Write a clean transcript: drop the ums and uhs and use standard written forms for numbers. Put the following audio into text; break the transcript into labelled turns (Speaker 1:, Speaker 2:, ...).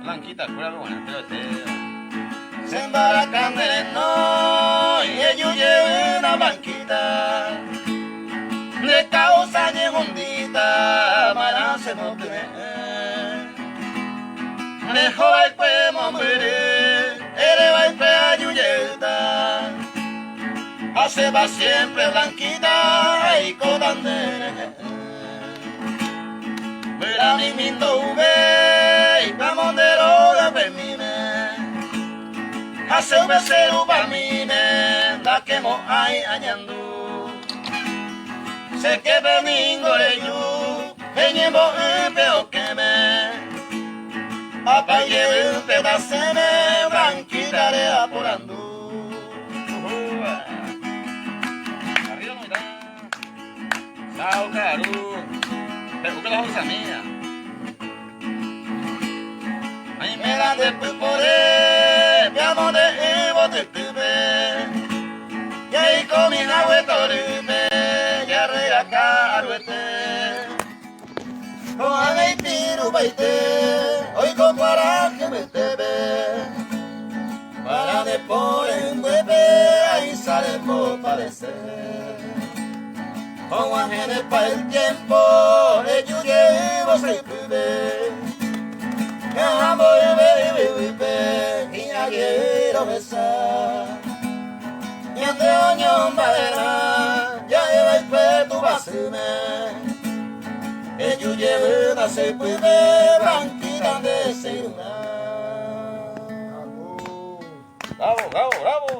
Speaker 1: Blanquita, cura buena, pero
Speaker 2: Se embaracan de no y ellos llevan una blanquita. Le causa llegundita, para se no te. Mejor hay que morir, eres va que ayudeta. Hace va siempre blanquita y codandere. Verá mi mindo ube y camondero de permime. Hace un becerro para mí, la que mo hay añando. Sé que domingo le yo, peñemo un peo que me. Apague un pedazo de blanquita de apurando.
Speaker 1: Arriba no irá. Chao, caro. Pero busca la bolsa mía.
Speaker 2: Ay, me la después por él, mi amor de Evo de Tube. Y ahí con mi abuelo Lupe, ya rega caruete. Con agay tiro baite, hoy con para que me te ve. Para después en bebé, ahí sale por parecer. Con ángeles para el tiempo, ellos llevo seis pibes. Que amo bebé, y ya quiero besar. Y ande oñón badera, ya lleva el peto basume. Ellos llevan a seis pibes, blanquita de ser una.
Speaker 1: Bravo, bravo, bravo.